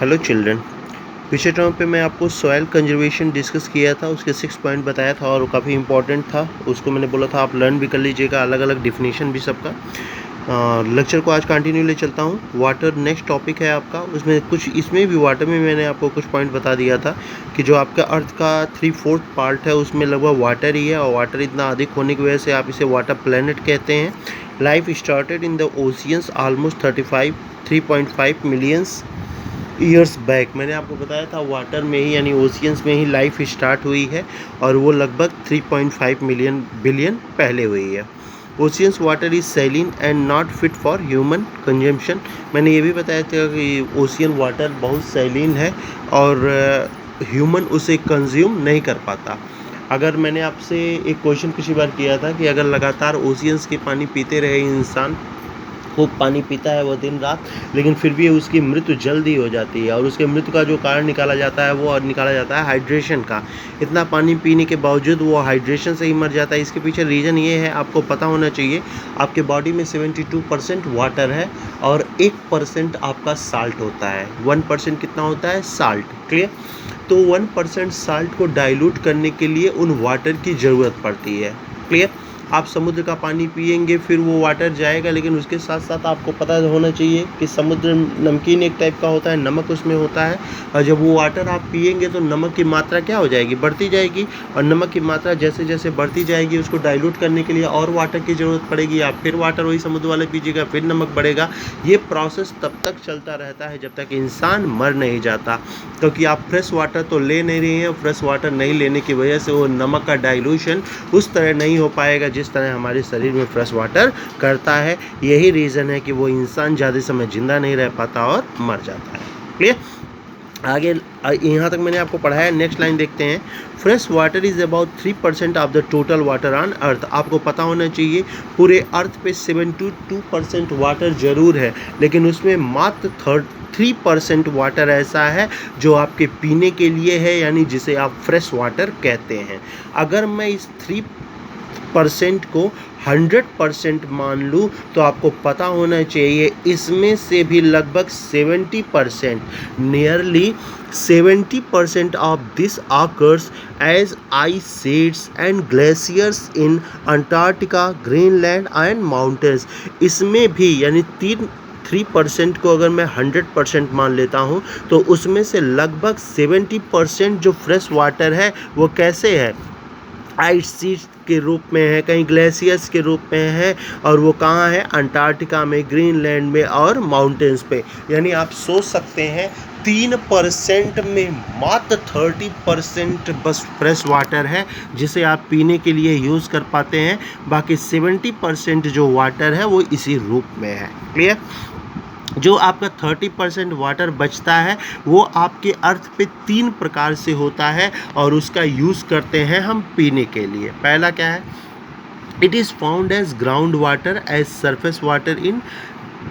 Hello children. पिछले term पे मैं आपको सॉइल कंजर्वेशन डिस्कस किया था, उसके 6 पॉइंट बताया था और काफ़ी इंपॉर्टेंट था। उसको मैंने बोला था आप लर्न भी कर लीजिएगा, अलग अलग डिफिनीशन भी सबका। लेक्चर को आज कंटिन्यू ले चलता हूँ। वाटर नेक्स्ट टॉपिक है आपका, उसमें कुछ इसमें भी वाटर में मैंने आपको कुछ पॉइंट बता दिया था कि जो आपका अर्थ का 3/4 पार्ट है उसमें लगभग वाटर ही है, और वाटर इतना अधिक होने की वजह से आप इसे वाटर प्लैनेट कहते हैं। Life started in the oceans almost 3.5 millions years back. मैंने आपको बताया था वाटर में ही यानी ओशियंस में ही लाइफ स्टार्ट हुई है, और वो लगभग 3.5 मिलियन बिलियन पहले हुई है। Oceans water is saline and not fit for human consumption. मैंने ये भी बताया था कि ओशियन वाटर बहुत सैलिन है और ह्यूमन उसे कंज्यूम नहीं कर पाता। अगर मैंने आपसे एक क्वेश्चन पिछली बार किया था कि अगर लगातार ओशियंस के पानी पीते रहे इंसान, खूब पानी पीता है वो दिन रात, लेकिन फिर भी उसकी मृत्यु जल्दी हो जाती है, और उसके मृत्यु का जो कारण निकाला जाता है वो निकाला जाता है हाइड्रेशन का। इतना पानी पीने के बावजूद वो हाइड्रेशन से ही मर जाता है। इसके पीछे रीज़न ये है, आपको पता होना चाहिए, आपके बॉडी में 72% वाटर है और 1% आपका साल्ट होता है। 1% कितना होता है? साल्ट। क्लियर? तो 1% साल्ट को डाइल्यूट करने के लिए उन वाटर की ज़रूरत पड़ती है। क्लियर? आप समुद्र का पानी पिएंगे फिर वो वाटर जाएगा, लेकिन उसके साथ साथ आपको पता होना चाहिए कि समुद्र नमकीन एक टाइप का होता है, नमक उसमें होता है, और जब वो वाटर आप पिएंगे तो नमक की मात्रा क्या हो जाएगी? बढ़ती जाएगी, और नमक की मात्रा जैसे जैसे बढ़ती जाएगी उसको डाइल्यूट करने के लिए और वाटर की ज़रूरत पड़ेगी। आप फिर वाटर वही समुद्र वाले पीजिएगा, फिर नमक बढ़ेगा। ये प्रोसेस तब तक चलता रहता है जब तक इंसान मर नहीं जाता, क्योंकि आप फ्रेश वाटर तो ले नहीं रहे हैं। फ्रेश वाटर नहीं लेने की वजह से वो नमक का डाइल्यूशन उस तरह नहीं हो पाएगा जिस तरह हमारे शरीर में फ्रेश वाटर करता है। यही रीज़न है कि वो इंसान ज़्यादा समय जिंदा नहीं रह पाता और मर जाता है। क्लियर? आगे यहाँ तक मैंने आपको पढ़ाया। नेक्स्ट लाइन देखते हैं। Fresh water is about 3% of the total water on earth. आपको पता होना चाहिए पूरे अर्थ पे 72% वाटर ज़रूर है, लेकिन उसमें मात्र 3% वाटर ऐसा है जो आपके पीने के लिए है, यानी जिसे आप फ्रेश वाटर कहते हैं। अगर मैं इस 3% को 100% मान लूँ तो आपको पता होना चाहिए इसमें से भी लगभग 70%, nearly 70% of this occurs as ice sheets and glaciers in Antarctica, Greenland and mountains. इसमें भी यानी 3% को अगर मैं 100% मान लेता हूँ तो उसमें से लगभग 70% जो फ्रेश वाटर है वो कैसे है? आइस शीट के रूप में है, कहीं ग्लेशियर्स के रूप में है, और वो कहाँ है? अंटार्कटिका में, ग्रीनलैंड में और माउंटेन्स पे। यानी आप सोच सकते हैं 3% में मात्र 30% बस फ्रेश वाटर है जिसे आप पीने के लिए यूज़ कर पाते हैं। बाकी 70% जो वाटर है वो इसी रूप में है। क्लियर? जो आपका 30% वाटर बचता है वो आपके अर्थ पे 3 प्रकार से होता है, और उसका यूज़ करते हैं हम पीने के लिए। पहला क्या है? It is found as ground water as surface water in.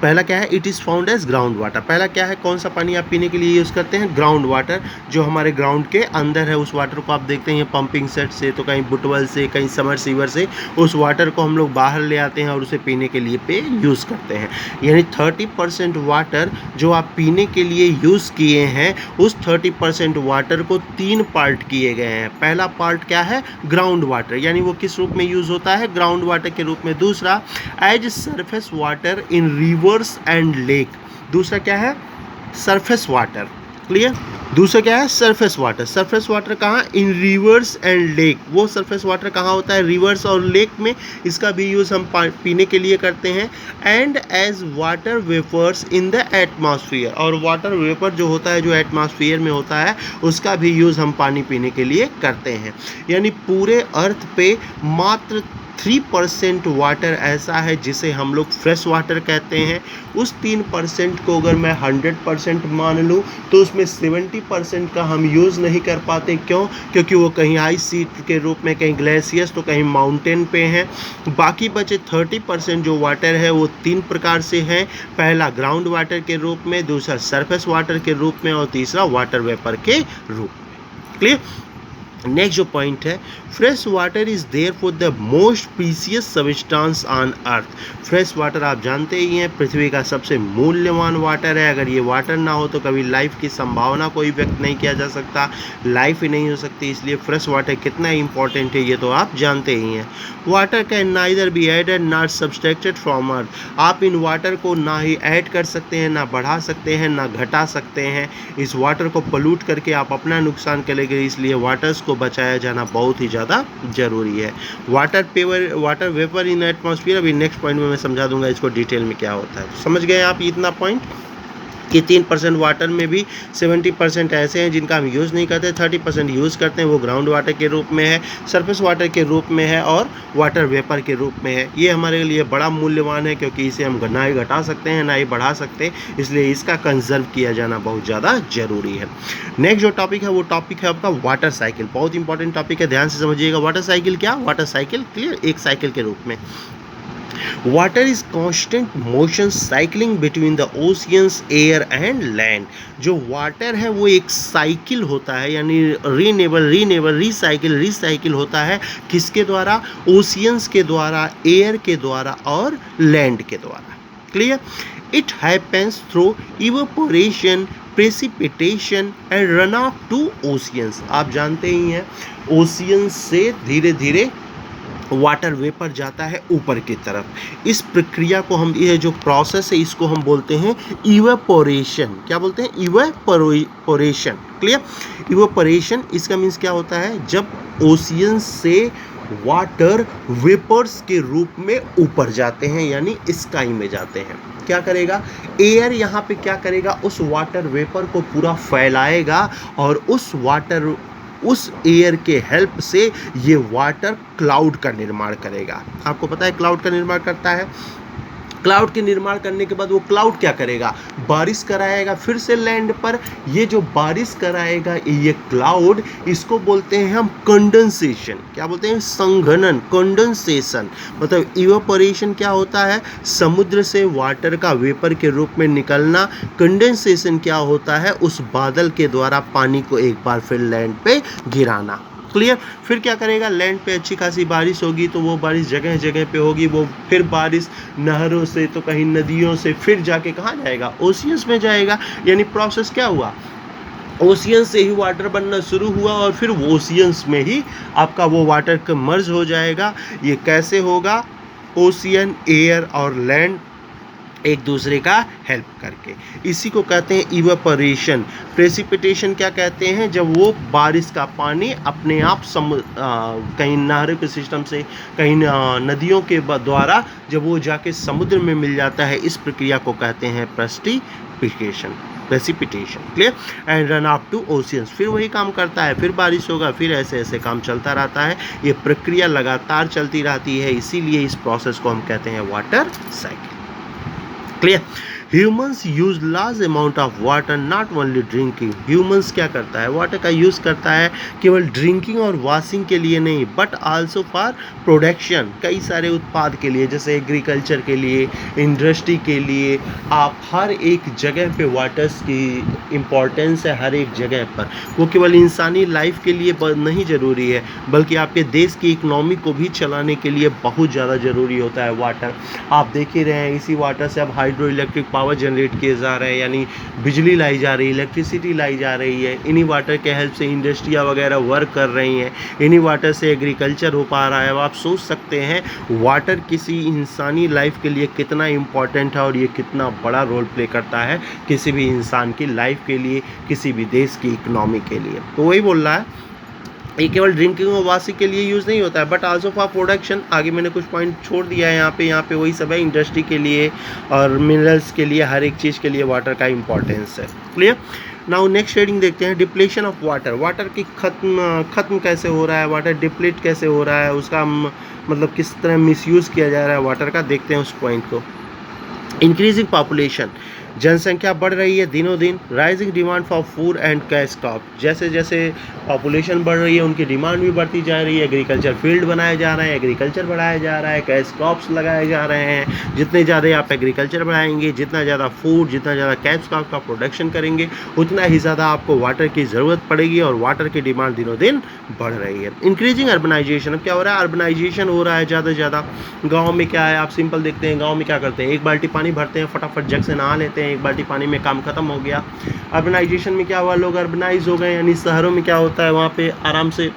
पहला क्या है? It is found as ground water. पहला क्या है? कौन सा पानी आप पीने के लिए यूज़ करते हैं? ग्राउंड वाटर, जो हमारे ग्राउंड के अंदर है। उस वाटर को आप देखते हैं पंपिंग सेट से, तो कहीं बुटवेल से, कहीं समरसीवर से उस वाटर को हम लोग बाहर ले आते हैं और उसे पीने के लिए यूज़ करते हैं। यानी 30% वाटर जो आप पीने के लिए यूज़ किए हैं, उस 30% वाटर को 3 पार्ट किए गए हैं। पहला पार्ट क्या है? ग्राउंड वाटर, यानी वो किस रूप में यूज़ होता है? ग्राउंड वाटर के रूप में। दूसरा, as surface water in rivers and lake. दूसरा क्या है? Surface water. क्लियर? दूसरा क्या है? Surface water. सरफेस वाटर कहाँ? In rivers and lake. वो सरफेस वाटर कहाँ होता है? रिवर्स और लेक में। इसका भी यूज़ हम पीने के लिए करते हैं। And as water vapours in the atmosphere. और वाटर वेपर जो होता है, जो एटमॉस्फेयर में होता है, उसका भी यूज़ हम पानी पीने के लिए करते हैं। यानी पूरे अर्थ पे मात्र 3% वाटर ऐसा है जिसे हम लोग फ्रेश वाटर कहते हैं। उस 3% को अगर मैं 100% मान लूँ तो उसमें 70% का हम यूज़ नहीं कर पाते। क्यों? क्योंकि वो कहीं आइस शीट के रूप में, कहीं ग्लेशियर्स, तो कहीं माउंटेन पे हैं। बाकी बचे 30% जो वाटर है वो 3 प्रकार से हैं। पहला ग्राउंड वाटर के रूप में, दूसरा सरफेस वाटर के रूप में, और तीसरा वाटर वेपर के रूप में। क्लियर? नेक्स्ट जो पॉइंट है, fresh water is there for the most precious substance on earth. Fresh water आप जानते ही हैं पृथ्वी का सबसे मूल्यवान वाटर है। अगर ये वाटर ना हो तो कभी लाइफ की संभावना को व्यक्त नहीं किया जा सकता, लाइफ ही नहीं हो सकती। इसलिए फ्रेश वाटर कितना इंपॉर्टेंट है ये तो आप जानते ही हैं। Water can neither be added not subtracted from earth. आप इन वाटर को ना ही ऐड कर सकते हैं, ना बढ़ा सकते हैं, ना घटा सकते हैं। इस वाटर को पोल्यूट करके आप अपना नुकसान करेंगे, इसलिए वाटर्स को बचाया जाना बहुत ही ज़्यादा ज़रूरी है। वाटर वेपर इन एटमॉस्फेयर, अभी नेक्स्ट पॉइंट में मैं समझा दूंगा इसको डिटेल में क्या होता है। समझ गए आप इतना पॉइंट कि 3% वाटर में भी 70% ऐसे हैं जिनका हम यूज़ नहीं करते, 30% यूज़ करते हैं। वो ग्राउंड वाटर के रूप में है, सरफेस वाटर के रूप में है और वाटर वेपर के रूप में है। ये हमारे लिए बड़ा मूल्यवान है क्योंकि इसे हम ना ही घटा सकते हैं ना ही बढ़ा सकते, इसलिए इसका कंजर्व किया जाना बहुत ज़्यादा ज़रूरी है। नेक्स्ट जो टॉपिक है वो टॉपिक है आपका वाटर साइकिल। बहुत इंपॉर्टेंट टॉपिक है, ध्यान से समझिएगा। वाटर साइकिल क्या? वाटर साइकिल क्लियर, एक साइकिल के रूप में। Water is constant motion cycling between the oceans, air and land। जो वाटर है वो एक साइकिल होता है, यानी रिसाइकिल होता है। किसके द्वारा? ओशियंस के द्वारा, एयर के द्वारा और लैंड के द्वारा। Clear? It happens through evaporation, precipitation and run off to oceans. आप जानते ही हैं ओशियंस से धीरे धीरे वाटर वेपर जाता है ऊपर की तरफ। इस प्रक्रिया को हम, ये जो प्रोसेस है इसको हम बोलते हैं इवेपोरेशन। क्या बोलते हैं? इवेपोरेशन। क्लियर? इवेपोरेशन इसका मीन्स क्या होता है? जब ओशियन से वाटर वेपर्स के रूप में ऊपर जाते हैं, यानी स्काई में जाते हैं। क्या करेगा? एयर यहाँ पे क्या करेगा? उस वाटर वेपर को पूरा फैलाएगा और उस एयर के हेल्प से ये वाटर क्लाउड का निर्माण करेगा। आपको पता है क्लाउड का निर्माण करता है। क्लाउड के निर्माण करने के बाद वो क्लाउड क्या करेगा? बारिश कराएगा फिर से लैंड पर। ये जो बारिश कराएगा ये क्लाउड, इसको बोलते हैं हम कंडेंसेशन। क्या बोलते हैं? संघनन, कंडेंसेशन। मतलब इवेपोरेशन क्या होता है? समुद्र से वाटर का वेपर के रूप में निकलना। कंडेंसेशन क्या होता है? उस बादल के द्वारा पानी को एक बार फिर लैंड पे गिराना। क्लियर? फिर क्या करेगा? लैंड पे अच्छी खासी बारिश होगी तो वो बारिश जगह जगह पे होगी। वो फिर बारिश नहरों से तो कहीं नदियों से फिर जाके कहाँ जाएगा? ओशियंस में जाएगा। यानी प्रोसेस क्या हुआ? ओशियंस से ही वाटर बनना शुरू हुआ और फिर ओशियंस में ही आपका वो वाटर का मर्ज हो जाएगा। ये कैसे होगा? ओशियन, एयर और लैंड एक दूसरे का हेल्प करके। इसी को कहते हैं इवेपोरेशन। प्रेसिपिटेशन क्या कहते हैं? जब वो बारिश का पानी अपने आप कहीं नहरों के सिस्टम से, कहीं नदियों के द्वारा जब वो जाके समुद्र में मिल जाता है, इस प्रक्रिया को कहते हैं precipitation. Clear? And run off to oceans. फिर वही काम करता है, फिर बारिश होगा, फिर ऐसे ऐसे काम चलता रहता है। ये प्रक्रिया लगातार चलती रहती है, इसीलिए इस प्रोसेस को हम कहते हैं water cycle. Clear? Humans use large amount of water, not only drinking. Humans क्या करता है? वाटर का यूज़ करता है केवल ड्रिंकिंग और वॉशिंग के लिए नहीं, बट आल्सो फॉर प्रोडक्शन, कई सारे उत्पाद के लिए, जैसे एग्रीकल्चर के लिए, इंडस्ट्री के लिए। आप हर एक जगह पे वाटर्स की इम्पोर्टेंस है, हर एक जगह पर। वो केवल इंसानी लाइफ के लिए नहीं ज़रूरी है, बल्कि आपके देश की इकोनॉमी को भी चलाने के लिए बहुत ज़्यादा ज़रूरी होता है वाटर। आप देख ही रहे हैं, इसी वाटर से अब हाइड्रो इलेक्ट्रिक पावर जनरेट किए जा रहे हैं, यानी बिजली लाई जा रही है, इलेक्ट्रिसिटी लाई जा रही है। इन्हीं वाटर के हेल्प से इंडस्ट्रियाँ वगैरह वर्क कर रही हैं, इन्हीं वाटर से एग्रीकल्चर हो पा रहा है। अब आप सोच सकते हैं वाटर किसी इंसानी लाइफ के लिए कितना इम्पॉर्टेंट है और ये कितना बड़ा रोल प्ले करता है किसी भी इंसान की लाइफ के लिए, किसी भी देश की इकोनॉमी के लिए। तो वही बोल रहा है, ये केवल ड्रिंकिंग और वॉशिंग के लिए यूज़ नहीं होता है, बट आल्सो फॉर प्रोडक्शन। आगे मैंने कुछ पॉइंट छोड़ दिया है यहाँ पे वही सब है, इंडस्ट्री के लिए और मिनरल्स के लिए, हर एक चीज़ के लिए वाटर का इम्पोर्टेंस है। क्लियर? नाउ नेक्स्ट हेडिंग देखते हैं, डिप्लेशन ऑफ वाटर। वाटर की खत्म कैसे हो रहा है, वाटर डिप्लीट कैसे हो रहा है, उसका मतलब किस तरह मिसयूज़ किया जा रहा है वाटर का, देखते हैं उस पॉइंट को। इंक्रीजिंग पॉपुलेशन, जनसंख्या बढ़ रही है दिनों दिन, rising demand for food and cash crop, जैसे जैसे पॉपुलेशन बढ़ रही है उनकी डिमांड भी बढ़ती जा रही है, एग्रीकल्चर फील्ड बनाए जा रहे हैं, एग्रीकल्चर बढ़ाया जा रहा है, कैश क्रॉप्स लगाए जा रहे हैं। जितने ज़्यादा आप एग्रीकल्चर बढ़ाएंगे, जितना ज़्यादा फूड, जितना ज़्यादा कैश क्रॉप का प्रोडक्शन करेंगे, उतना ही ज़्यादा आपको वाटर की ज़रूरत पड़ेगी और वाटर की डिमांड दिनों दिन बढ़ रही है। इंक्रीजिंग अर्बनाइजेशन, अब क्या हो रहा है, अर्बनाइजेशन हो रहा है ज़्यादा से ज़्यादा। गाँव में क्या है, आप सिंपल देखते हैं, गाँव में क्या करते हैं, एक बाल्टी पानी भरते हैं, फटाफट जग से नहा लेते हैं, एक बाल्टी पानी में काम खत्म हो गया। अर्बनाइजेशन में क्या हुआ, लोग अर्बनाइज हो गए, यानी शहरों में क्या होता है, वहाँ पे आराम से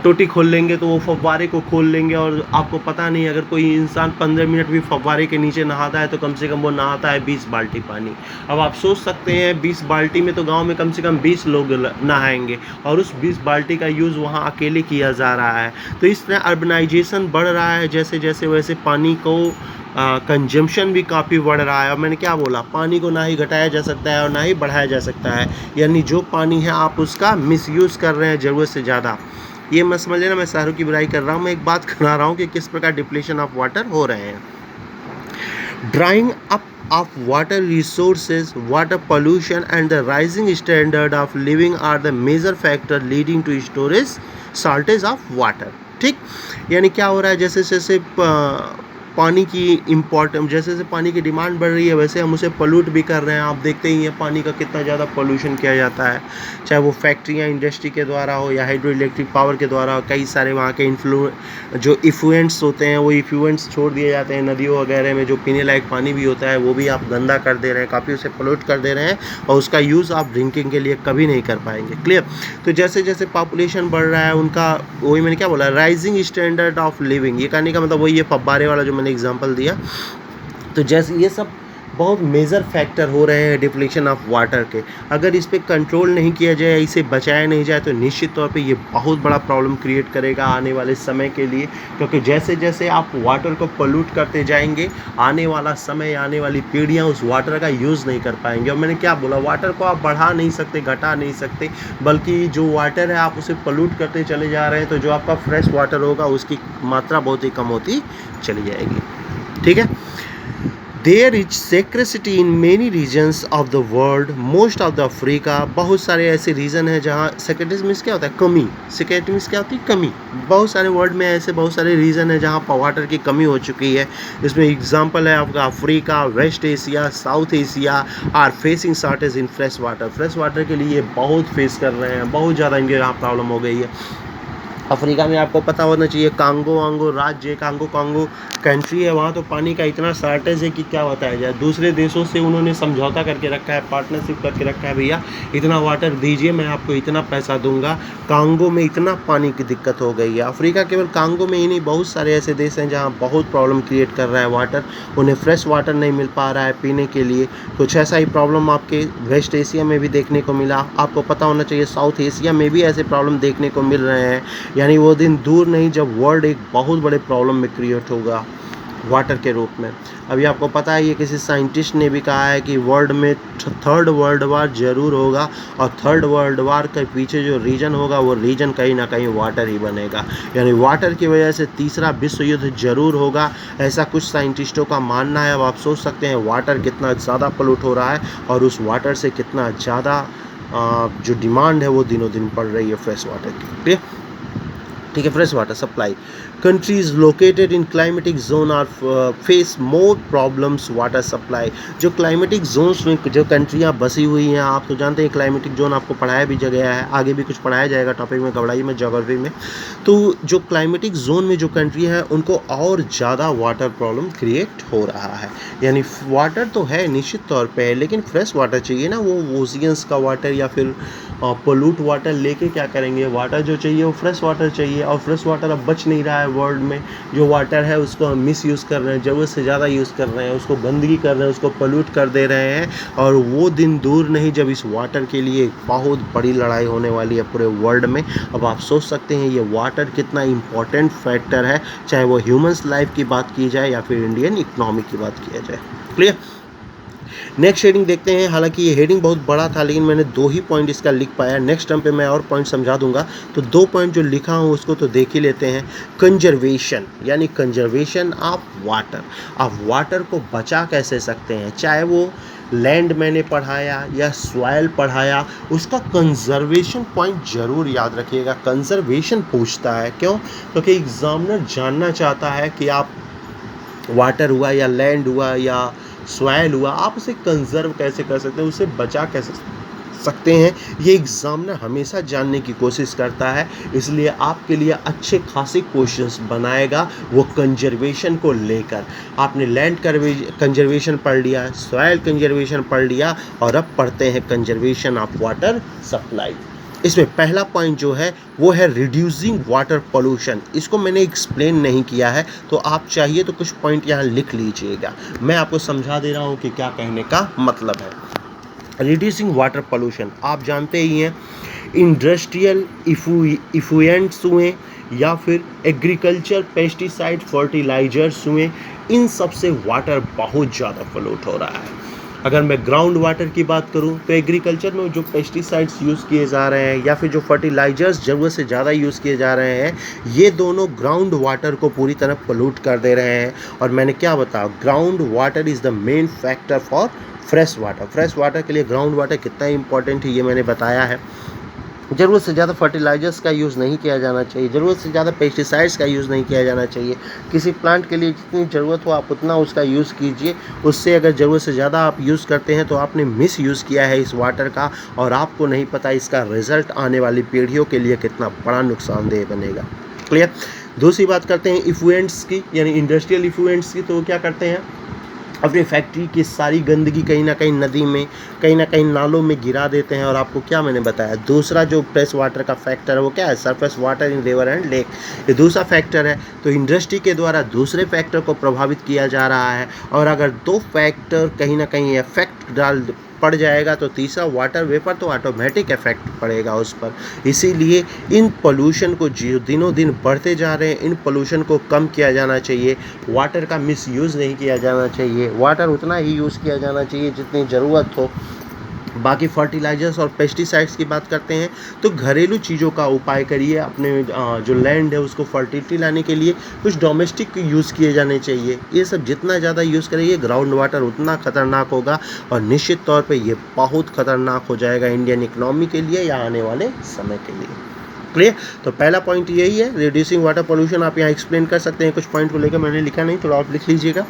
टोटी खोल लेंगे तो वो फव्वारे को खोल लेंगे और आपको पता नहीं, अगर कोई इंसान 15 मिनट भी फव्वारे के नीचे नहाता है तो कम से कम वो नहाता है 20 बाल्टी पानी। अब आप सोच सकते हैं 20 बाल्टी में तो गांव में कम से कम 20 लोग नहाएंगे और उस 20 बाल्टी का यूज़ वहाँ अकेले किया जा रहा है। तो इस तरह अर्बनाइजेशन बढ़ रहा है जैसे जैसे, वैसे पानी को कंजम्पशन भी काफ़ी बढ़ रहा है। और मैंने क्या बोला, पानी को ना ही घटाया जा सकता है और ना ही बढ़ाया जा सकता है, यानी जो पानी है आप उसका मिसयूज़ कर रहे हैं ज़रूरत से ज़्यादा। ये मत समझ लेना मैं शहरों की बुराई कर रहा हूँ, मैं एक बात बना रहा हूँ कि किस प्रकार डिप्लेशन ऑफ वाटर हो रहे हैं। Drawing up of water resources, water pollution and the rising standard of living are the major factor leading to storage shortage of water। ठीक, यानी क्या हो रहा है, जैसे जैसे पानी की इम्पोर्टेंट, जैसे जैसे पानी की डिमांड बढ़ रही है वैसे हम उसे पोल्यूट भी कर रहे हैं। आप देखते ही हैं पानी का कितना ज़्यादा पोल्यूशन किया जाता है, चाहे वो फैक्ट्रियाँ इंडस्ट्री के द्वारा हो या हाइड्रो इलेक्ट्रिक पावर के द्वारा हो। कई सारे वहाँ के जो इफ्लुएंट्स होते हैं वो इफ्लुएंट्स छोड़ दिए जाते हैं नदियों वगैरह में, जो पीने लायक पानी भी होता है वो भी आप गंदा कर दे रहे हैं, काफ़ी उसे पोल्यूट कर दे रहे हैं और उसका यूज़ आप ड्रिंकिंग के लिए कभी नहीं कर पाएंगे। क्लियर। तो जैसे जैसे पॉपुलेशन बढ़ रहा है उनका, वही मैंने क्या बोला, राइजिंग स्टैंडर्ड ऑफ लिविंग, ये कहने का मतलब वही है फव्वारे वाला जो मैंने एग्जांपल दिया। तो जैसे ये सब बहुत मेजर फैक्टर हो रहे हैं डिप्लेशन ऑफ वाटर के। अगर इस पे कंट्रोल नहीं किया जाए, इसे बचाया नहीं जाए तो निश्चित तौर पे ये बहुत बड़ा प्रॉब्लम क्रिएट करेगा आने वाले समय के लिए, क्योंकि जैसे जैसे आप वाटर को पोल्यूट करते जाएंगे, आने वाला समय, आने वाली पीढ़ियाँ उस वाटर का यूज़ नहीं कर पाएंगे। और मैंने क्या बोला, वाटर को आप बढ़ा नहीं सकते, घटा नहीं सकते, बल्कि जो वाटर है आप उसे पोल्यूट करते चले जा रहे हैं, तो जो आपका फ्रेश वाटर होगा उसकी मात्रा बहुत ही कम होती चली जाएगी। ठीक है। There is scarcity in many regions of the world, most of the Africa, बहुत सारे ऐसे रीजन हैं जहाँ scarcity मीन्स क्या होता है, कमी। scarcity मीन्स क्या होती है, कमी। बहुत सारे वर्ल्ड में ऐसे बहुत सारे रीजन हैं जहाँ पर वाटर की कमी हो चुकी है। इसमें एग्जांपल है आपका Africa, west Asia, south Asia are facing shortage in fresh water. Fresh water के लिए बहुत फेस कर रहे हैं, बहुत ज़्यादा इनके यहाँ प्रॉब्लम हो गई है। अफ्रीका में आपको पता होना चाहिए, कांगो राज्य, कांगो कंट्री है, वहाँ तो पानी का इतना शॉर्टेज है कि क्या बताया जाए। दूसरे देशों से उन्होंने समझौता करके रखा है, पार्टनरशिप करके रखा है, भैया इतना वाटर दीजिए, मैं आपको इतना पैसा दूंगा। कांगो में इतना पानी की दिक्कत हो गई है। अफ्रीका केवल कांगो में ही नहीं, बहुत सारे ऐसे देश हैं जहाँ बहुत प्रॉब्लम क्रिएट कर रहा है वाटर, उन्हें फ्रेश वाटर नहीं मिल पा रहा है पीने के लिए। कुछ ऐसा ही प्रॉब्लम आपके वेस्ट एशिया में भी देखने को मिला। आपको पता होना चाहिए साउथ एशिया में भी ऐसे प्रॉब्लम देखने को मिल रहे हैं, यानी वो दिन दूर नहीं जब वर्ल्ड एक बहुत बड़े प्रॉब्लम में क्रिएट होगा वाटर के रूप में। अभी आपको पता है, ये किसी साइंटिस्ट ने भी कहा है कि वर्ल्ड में थर्ड वर्ल्ड वार ज़रूर होगा और थर्ड वर्ल्ड वार के पीछे जो रीजन होगा वो रीजन कहीं ना कहीं वाटर ही बनेगा, यानी वाटर की वजह से तीसरा विश्व युद्ध जरूर होगा, ऐसा कुछ साइंटिस्टों का मानना है। अब आप सोच सकते हैं वाटर कितना ज़्यादा पोल्यूट हो रहा है और उस वाटर से कितना ज़्यादा जो डिमांड है वो दिनों दिन बढ़ रही है फ्रेश वाटर की। ठीक है। Fresh water supply, countries located in climatic zone are face more problems water supply. जो क्लाइमेटिक जोन्स में जो कंट्रियां बसी हुई हैं, आप तो जानते हैं क्लाइमेटिक जोन आपको पढ़ाया भी गया है, आगे भी कुछ पढ़ाया जाएगा टॉपिक में, घबराइए में, ज्योग्राफी में। तो जो क्लाइमेटिक जोन में जो कंट्री है उनको और ज़्यादा वाटर प्रॉब्लम क्रिएट हो रहा है। यानी वाटर तो है निश्चित तौर पर, लेकिन फ्रेश वाटर चाहिए ना, वो ओशियंस का वाटर या फिर पोल्यूट वाटर लेके क्या करेंगे। वाटर जो चाहिए वो फ्रेश वाटर चाहिए, और फ्रेश वाटर अब बच नहीं रहा है वर्ल्ड में। जो वाटर है उसको हम मिस यूज़ कर रहे हैं, ज़रूरत से ज़्यादा यूज़ कर रहे हैं, उसको गंदगी कर रहे हैं, उसको पोल्यूट कर दे रहे हैं। और वो दिन दूर नहीं जब इस वाटर के लिए बहुत बड़ी लड़ाई होने वाली है पूरे वर्ल्ड में। अब आप सोच सकते हैं ये वाटर कितना इम्पोर्टेंट फैक्टर है, चाहे वो ह्यूमन्स लाइफ की बात की जाए या फिर इंडियन इकनॉमी की बात किया जाए। क्लियर। नेक्स्ट हेडिंग देखते हैं। हालांकि ये हेडिंग बहुत बड़ा था लेकिन मैंने 2 ही पॉइंट इसका लिख पाया। नेक्स्ट टर्म पे मैं और पॉइंट समझा दूंगा। तो 2 पॉइंट जो लिखा हूँ उसको तो देख ही लेते हैं। कंजर्वेशन यानी कंजर्वेशन ऑफ वाटर। आप वाटर को बचा कैसे सकते हैं, चाहे वो लैंड मैंने पढ़ाया या सॉइल पढ़ाया, उसका कंजर्वेशन पॉइंट ज़रूर याद रखिएगा। कंजर्वेशन पूछता है, क्यों? क्योंकि एग्जामिनर जानना चाहता है कि आप वाटर हुआ या लैंड हुआ या सॉइल हुआ, आप उसे कंजर्व कैसे कर सकते हैं, उसे बचा कैसे सकते हैं। ये एग्जामिनर हमेशा जानने की कोशिश करता है, इसलिए आपके लिए अच्छे खासे क्वेश्चंस बनाएगा वो कंजर्वेशन को लेकर। आपने लैंड कंजर्वेशन पढ़ लिया, सॉइल कंजर्वेशन पढ़ लिया और अब पढ़ते हैं कंजर्वेशन ऑफ वाटर सप्लाई। इसमें पहला पॉइंट जो है वो है रिड्यूसिंग वाटर पोल्यूशन। इसको मैंने एक्सप्लेन नहीं किया है, तो आप चाहिए तो कुछ पॉइंट यहाँ लिख लीजिएगा। मैं आपको समझा दे रहा हूँ कि क्या कहने का मतलब है। रिड्यूसिंग वाटर पोल्यूशन आप जानते ही हैं, इंडस्ट्रियल इफ्लुएंट्स हुए या फिर एग्रीकल्चर पेस्टिसाइड फर्टिलाइजर्स हुए, इन सब से वाटर बहुत ज़्यादा पोल्यूट हो रहा है। अगर मैं ग्राउंड वाटर की बात करूं तो एग्रीकल्चर में जो पेस्टिसाइड्स यूज़ किए जा रहे हैं या फिर जो फर्टिलाइजर्स ज़रूरत से ज़्यादा यूज़ किए जा रहे हैं, ये दोनों ग्राउंड वाटर को पूरी तरह पोल्यूट कर दे रहे हैं। और मैंने क्या बताया, ground water is the main factor for fresh water. Fresh water के लिए ग्राउंड वाटर कितना इंपॉर्टेंट है ये मैंने बताया है। ज़रूरत से ज़्यादा फर्टिलाइजर्स का यूज़ नहीं किया जाना चाहिए, ज़रूरत से ज़्यादा पेस्टिसाइड्स का यूज़ नहीं किया जाना चाहिए। किसी प्लांट के लिए जितनी ज़रूरत हो आप उतना उसका यूज़ कीजिए। उससे अगर ज़रूरत से ज़्यादा आप यूज़ करते हैं तो आपने मिस यूज़ किया है इस वाटर का, और आपको नहीं पता इसका रिज़ल्ट आने वाली पीढ़ियों के लिए कितना बड़ा नुकसानदेह बनेगा। क्लियर? दूसरी बात करते हैं इफ्लुएंट्स की, यानी इंडस्ट्रियल इफ्लुएंट्स की। तो वो क्या करते हैं, अपनी फैक्ट्री की सारी गंदगी कहीं ना कहीं नदी में, कहीं ना कहीं नालों में गिरा देते हैं। और आपको क्या मैंने बताया, दूसरा जो फ्रेश वाटर का फैक्टर है वो क्या है, surface water in river and lake, ये दूसरा फैक्टर है। तो इंडस्ट्री के द्वारा दूसरे फैक्टर को प्रभावित किया जा रहा है, और अगर 2 फैक्टर कहीं ना कहीं इफेक्ट डाल पड़ जाएगा तो तीसरा वाटर वेपर तो ऑटोमेटिक इफेक्ट पड़ेगा उस पर। इसीलिए इन पोल्यूशन को जो दिनों दिन बढ़ते जा रहे हैं, इन पोल्यूशन को कम किया जाना चाहिए। वाटर का मिसयूज़ नहीं किया जाना चाहिए, वाटर उतना ही यूज़ किया जाना चाहिए जितनी ज़रूरत हो। बाकी फर्टिलाइजर्स और पेस्टिसाइड्स की बात करते हैं तो घरेलू चीज़ों का उपाय करिए। अपने जो लैंड है उसको फर्टिलिटी लाने के लिए कुछ डोमेस्टिक यूज़ किए जाने चाहिए। ये सब जितना ज़्यादा यूज़ करेंगे ग्राउंड वाटर उतना खतरनाक होगा, और निश्चित तौर पे ये बहुत खतरनाक हो जाएगा इंडियन इकोनॉमी के लिए या आने वाले समय के लिए। क्लियर? तो पहला पॉइंट यही है, रिड्यूसिंग वाटर पोल्यूशन। आप यहाँ एक्सप्लेन कर सकते हैं, कुछ पॉइंट को लेकर मैंने लिखा नहीं, थोड़ा आप लिख लीजिएगा।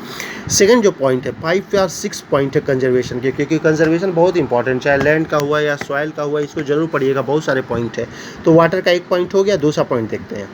सेकंड जो पॉइंट है, 5 या 6 पॉइंट है कंजर्वेशन के, क्योंकि कंजर्वेशन बहुत इंपॉर्टेंट, चाहे लैंड का हुआ या सॉइल का हुआ, इसको जरूर पढ़िएगा, बहुत सारे पॉइंट है। तो वाटर का एक पॉइंट हो गया। दूसरा पॉइंट देखते हैं,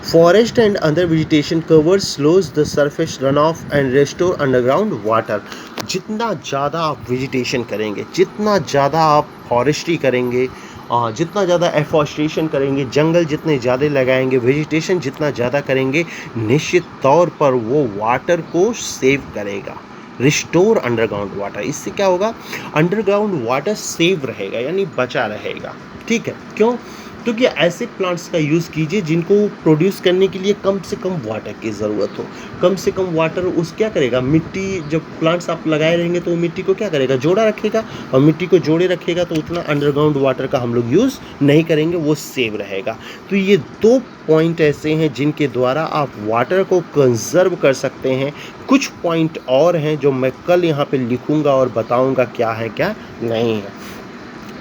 forest and other vegetation covers slows the surface run off and restore underground water. जितना ज़्यादा आप वेजिटेशन करेंगे, जितना ज़्यादा आप फॉरेस्ट्री करेंगे, जितना ज़्यादा एफॉरेस्टेशन करेंगे, जंगल जितने ज़्यादा लगाएंगे, वेजिटेशन जितना ज़्यादा करेंगे, निश्चित तौर पर वो वाटर को सेव करेगा। रिस्टोर अंडरग्राउंड वाटर, इससे क्या होगा, अंडरग्राउंड वाटर सेव रहेगा, यानी बचा रहेगा। ठीक है, क्यों? क्योंकि ऐसे प्लांट्स का यूज़ कीजिए जिनको प्रोड्यूस करने के लिए कम से कम वाटर की ज़रूरत हो। कम से कम वाटर उस क्या करेगा, मिट्टी, जब प्लांट्स आप लगाए रहेंगे तो वो मिट्टी को क्या करेगा, जोड़ा रखेगा, और मिट्टी को जोड़े रखेगा तो उतना अंडरग्राउंड वाटर का हम लोग यूज़ नहीं करेंगे, वो सेव रहेगा। तो ये 2 पॉइंट ऐसे हैं जिनके द्वारा आप वाटर को कंजर्व कर सकते हैं। कुछ पॉइंट और हैं जो मैं कल यहाँ पे लिखूँगा और बताऊँगा क्या है क्या नहीं है।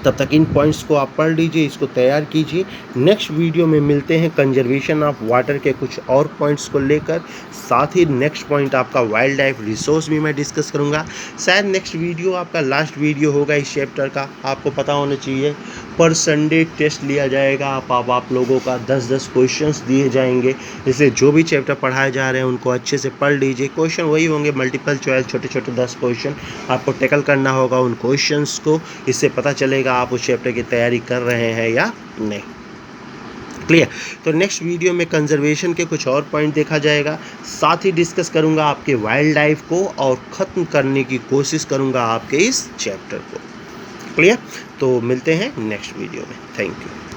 तब तक इन पॉइंट्स को आप पढ़ लीजिए, इसको तैयार कीजिए। नेक्स्ट वीडियो में मिलते हैं कंजर्वेशन ऑफ वाटर के कुछ और पॉइंट्स को लेकर। साथ ही नेक्स्ट पॉइंट आपका वाइल्ड लाइफ रिसोर्स भी मैं डिस्कस करूंगा। शायद नेक्स्ट वीडियो आपका लास्ट वीडियो होगा इस चैप्टर का। आपको पता होना चाहिए पर संडे टेस्ट लिया जाएगा, आप लोगों का 10-10 क्वेश्चंस दिए जाएंगे। इसलिए जो भी चैप्टर पढ़ाए जा रहे हैं उनको अच्छे से पढ़ लीजिए। क्वेश्चन वही होंगे, मल्टीपल चॉइस, छोटे छोटे 10 क्वेश्चन आपको टैकल करना होगा उन क्वेश्चंस को। इससे पता चलेगा आप उस चैप्टर की तैयारी कर रहे हैं या नहीं। क्लियर? तो नेक्स्ट वीडियो में कंजर्वेशन के कुछ और पॉइंट देखा जाएगा। साथ ही डिस्कस करूंगा आपके वाइल्ड लाइफ को और ख़त्म करने की कोशिश करूंगा आपके इस चैप्टर को। क्लियर? तो मिलते हैं नेक्स्ट वीडियो में। Thank you.